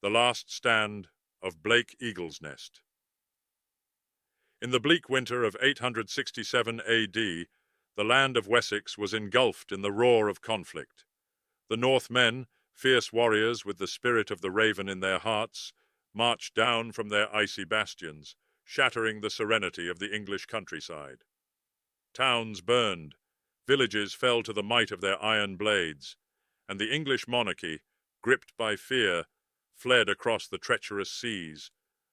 The Last Stand of Blake Eaglesnest. In the bleak winter of 867 A.D., the land of Wessex was engulfed in the roar of conflict. The Northmen, fierce warriors with the spirit of the raven in their hearts, marched down from their icy bastions, shattering the serenity of the English countryside. Towns burned, villages fell to the might of their iron blades, and the English monarchy, gripped by fear, fled across the treacherous seas,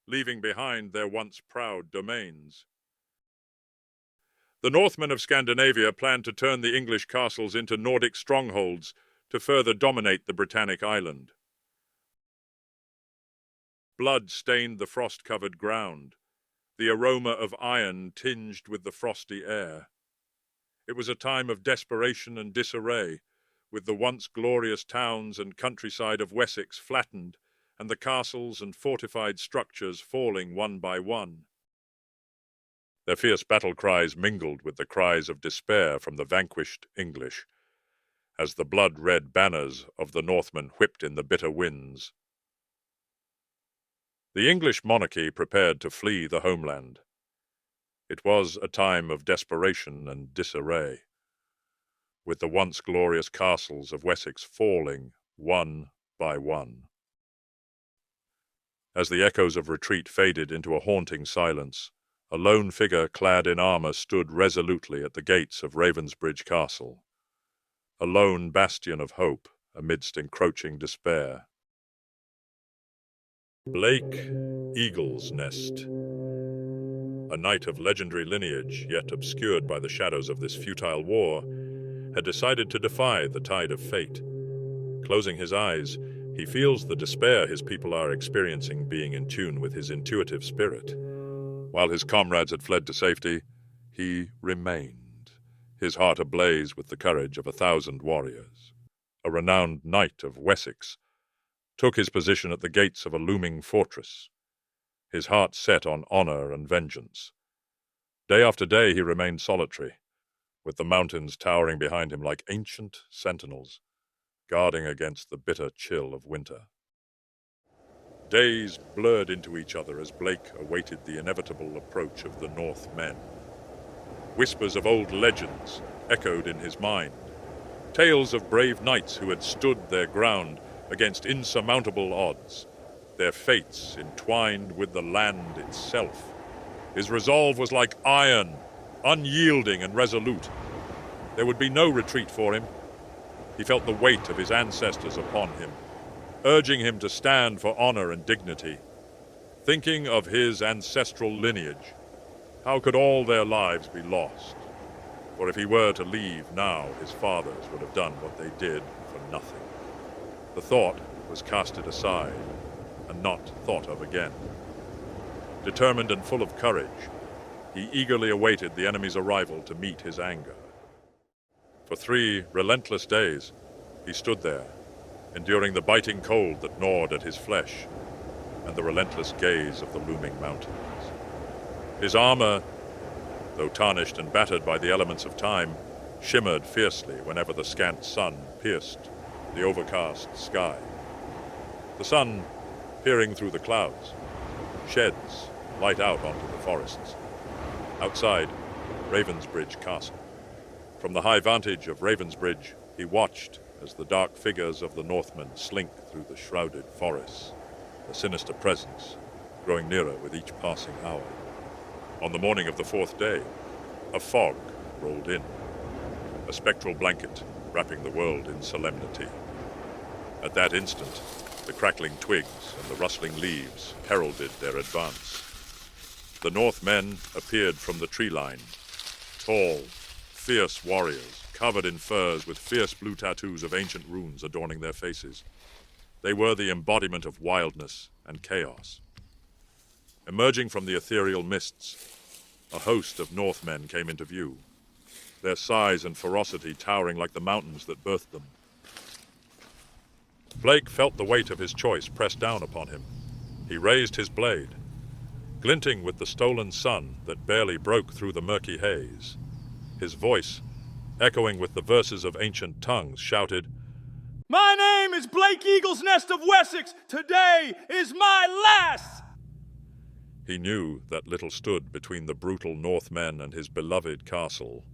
leaving behind their once proud domains. The Northmen of Scandinavia planned to turn the English castles into Nordic strongholds to further dominate the Britannic island. Blood stained the frost-covered ground. The aroma of iron tinged with the frosty air. It was a time of desperation and disarray, with the once glorious towns and countryside of Wessex flattened, and the castles and fortified structures falling one by one. Their fierce battle cries mingled with the cries of despair from the vanquished English, as the blood-red banners of the Northmen whipped in the bitter winds. The English monarchy prepared to flee the homeland. It was a time of desperation and disarray, with the once glorious castles of Wessex falling one by one. As the echoes of retreat faded into a haunting silence, a lone figure clad in armor stood resolutely at the gates of Ravensbridge Castle, a lone bastion of hope amidst encroaching despair. Blake Eaglesnest, a knight of legendary lineage, yet obscured by the shadows of this futile war, had decided to defy the tide of fate. Closing his eyes, he feels the despair his people are experiencing being in tune with his intuitive spirit. While his comrades had fled to safety, he remained, his heart ablaze with the courage of 1,000 warriors. A renowned knight of Wessex took his position at the gates of a looming fortress, his heart set on honor and vengeance. Day after day he remained solitary, with the mountains towering behind him like ancient sentinels, guarding against the bitter chill of winter. Days blurred into each other as Blake awaited the inevitable approach of the Northmen. Whispers of old legends echoed in his mind, tales of brave knights who had stood their ground against insurmountable odds, their fates entwined with the land itself. His resolve was like iron, unyielding and resolute. There would be no retreat for him. He felt the weight of his ancestors upon him, urging him to stand for honor and dignity. Thinking of his ancestral lineage, how could all their lives be lost? For if he were to leave now, his fathers would have done what they did for nothing. The thought was casted aside and not thought of again. Determined and full of courage, he eagerly awaited the enemy's arrival to meet his anger. For 3 relentless days, he stood there, enduring the biting cold that gnawed at his flesh and the relentless gaze of the looming mountains. His armor, though tarnished and battered by the elements of time, shimmered fiercely whenever the scant sun pierced the overcast sky. The sun, peering through the clouds, sheds light out onto the forests. Outside Ravensbridge Castle. From the high vantage of Ravensbridge, he watched as the dark figures of the Northmen slink through the shrouded forests, a sinister presence growing nearer with each passing hour. On the morning of the 4th day, a fog rolled in, a spectral blanket wrapping the world in solemnity. At that instant, the crackling twigs and the rustling leaves heralded their advance. The Northmen appeared from the tree line, tall, fierce warriors, covered in furs with fierce blue tattoos of ancient runes adorning their faces. They were the embodiment of wildness and chaos. Emerging from the ethereal mists, a host of Northmen came into view, their size and ferocity towering like the mountains that birthed them. Blake felt the weight of his choice press down upon him. He raised his blade, glinting with the stolen sun that barely broke through the murky haze. His voice, echoing with the verses of ancient tongues, shouted, My name is Blake Eaglesnest of Wessex. Today is my last! He knew that little stood between the brutal Northmen and his beloved castle.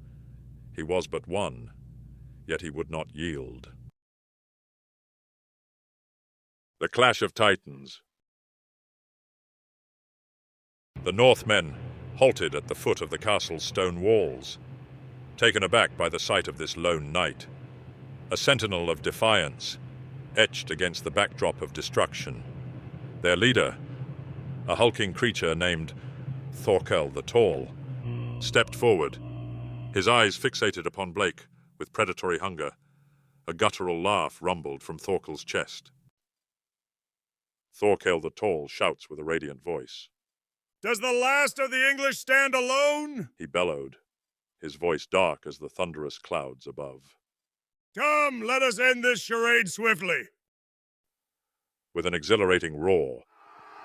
He was but one, yet he would not yield. The Clash of Titans. The Northmen halted at the foot of the castle's stone walls, taken aback by the sight of this lone knight, a sentinel of defiance, etched against the backdrop of destruction. Their leader, a hulking creature named Thorkel the Tall, stepped forward, his eyes fixated upon Blake with predatory hunger. A guttural laugh rumbled from Thorkel's chest. Thorkel the Tall shouts with a radiant voice. "Does the last of the English stand alone?" he bellowed, his voice dark as the thunderous clouds above. "Come, let us end this charade swiftly." With an exhilarating roar,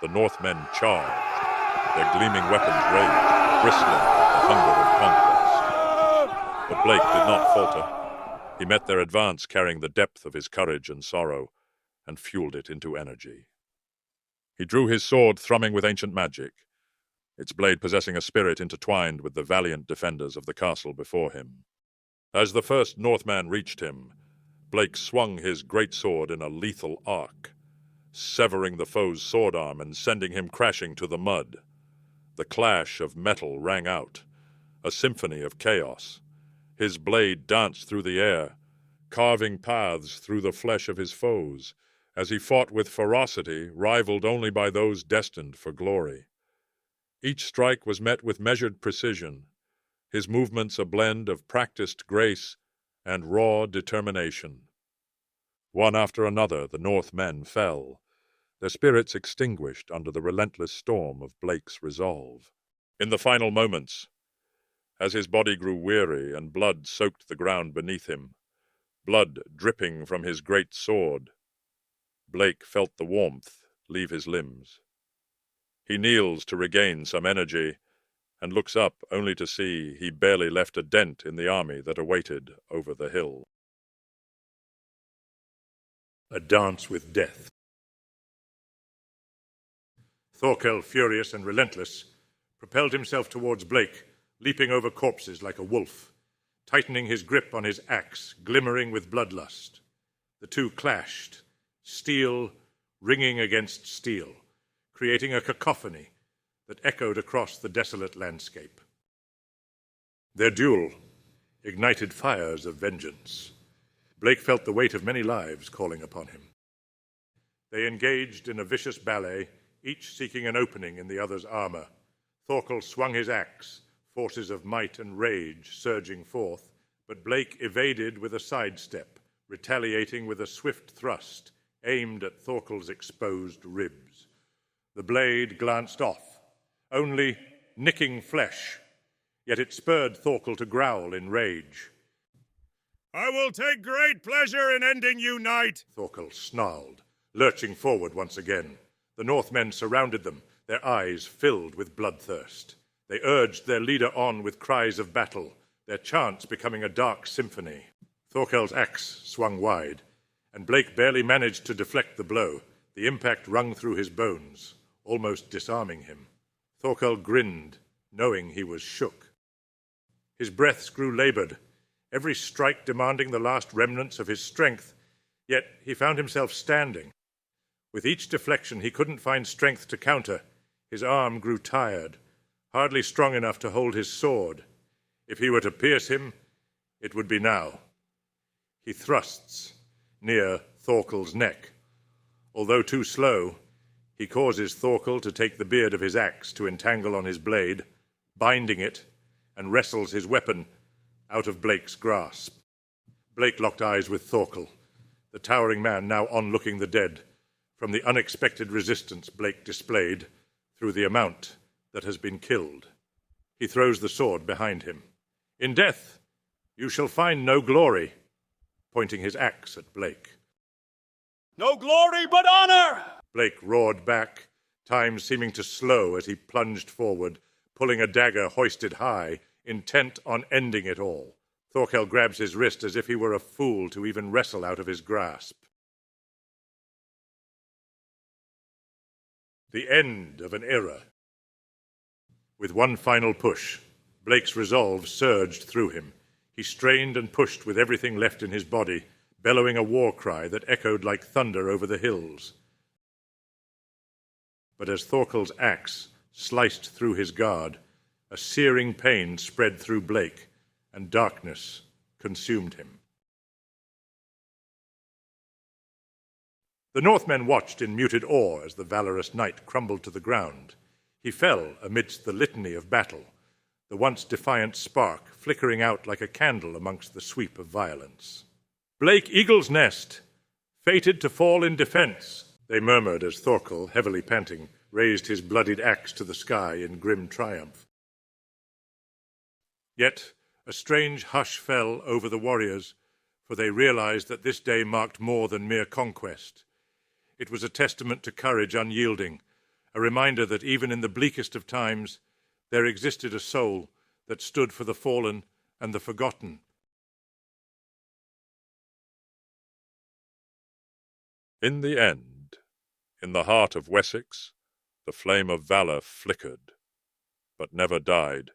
the Northmen charged, their gleaming weapons raised, bristling with the hunger of conquest. But Blake did not falter. He met their advance carrying the depth of his courage and sorrow, and fueled it into energy. He drew his sword thrumming with ancient magic, its blade possessing a spirit intertwined with the valiant defenders of the castle before him. As the first Northman reached him, Blake swung his great sword in a lethal arc, severing the foe's sword arm and sending him crashing to the mud. The clash of metal rang out, a symphony of chaos. His blade danced through the air, carving paths through the flesh of his foes, as he fought with ferocity rivaled only by those destined for glory. Each strike was met with measured precision, his movements a blend of practiced grace and raw determination. One after another the Northmen fell, their spirits extinguished under the relentless storm of Blake's resolve. In the final moments, as his body grew weary and blood soaked the ground beneath him, blood dripping from his great sword, Blake felt the warmth leave his limbs. He kneels to regain some energy, and looks up only to see he barely left a dent in the army that awaited over the hill. A dance with death. Thorkel, furious and relentless, propelled himself towards Blake, leaping over corpses like a wolf, tightening his grip on his axe, glimmering with bloodlust. The two clashed, steel ringing against steel, creating a cacophony that echoed across the desolate landscape. Their duel ignited fires of vengeance. Blake felt the weight of many lives calling upon him. They engaged in a vicious ballet, each seeking an opening in the other's armor. Thorkel swung his axe, forces of might and rage surging forth, but Blake evaded with a sidestep, retaliating with a swift thrust aimed at Thorkel's exposed ribs. The blade glanced off, only nicking flesh, yet it spurred Thorkel to growl in rage. "I will take great pleasure in ending you, knight," Thorkel snarled, lurching forward once again. The Northmen surrounded them, their eyes filled with bloodthirst. They urged their leader on with cries of battle, their chants becoming a dark symphony. Thorkel's axe swung wide, and Blake barely managed to deflect the blow. The impact rung through his bones, almost disarming him. Thorkel grinned, knowing he was shook. His breaths grew labored, every strike demanding the last remnants of his strength, yet he found himself standing. With each deflection he couldn't find strength to counter. His arm grew tired, hardly strong enough to hold his sword. If he were to pierce him, it would be now. He thrusts near Thorkel's neck. Although too slow, he causes Thorkel to take the beard of his axe to entangle on his blade, binding it, and wrestles his weapon out of Blake's grasp. Blake locked eyes with Thorkel, the towering man now onlooking the dead, from the unexpected resistance Blake displayed through the amount that has been killed. He throws the sword behind him. "In death, you shall find no glory," pointing his axe at Blake. No glory but honor! Blake roared back, time seeming to slow as he plunged forward, pulling a dagger hoisted high, intent on ending it all. Thorkel grabs his wrist as if he were a fool to even wrestle out of his grasp. The end of an era. With one final push, Blake's resolve surged through him. He strained and pushed with everything left in his body, bellowing a war cry that echoed like thunder over the hills. But as Thorkel's axe sliced through his guard, a searing pain spread through Blake, and darkness consumed him. The Northmen watched in muted awe as the valorous knight crumbled to the ground. He fell amidst the litany of battle, the once defiant spark flickering out like a candle amongst the sweep of violence. "Blake Eaglesnest, fated to fall in defense," they murmured as Thorkel, heavily panting, raised his bloodied axe to the sky in grim triumph. Yet a strange hush fell over the warriors, for they realized that this day marked more than mere conquest. It was a testament to courage unyielding, a reminder that even in the bleakest of times, there existed a soul that stood for the fallen and the forgotten. In the end, in the heart of Wessex, the flame of valor flickered, but never died,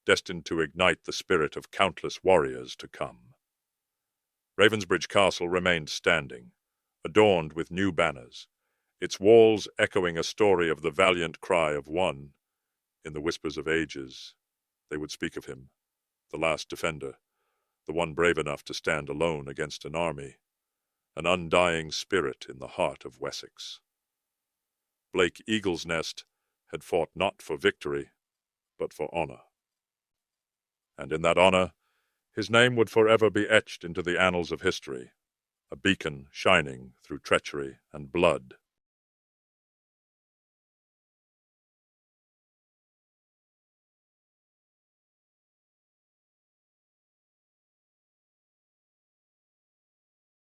destined to ignite the spirit of countless warriors to come. Ravensbridge Castle remained standing, adorned with new banners, its walls echoing a story of the valiant cry of one. In the whispers of ages, they would speak of him, the last defender, the one brave enough to stand alone against an army, an undying spirit in the heart of Wessex. Blake Eaglesnest had fought not for victory, but for honor. And in that honor, his name would forever be etched into the annals of history, a beacon shining through treachery and blood.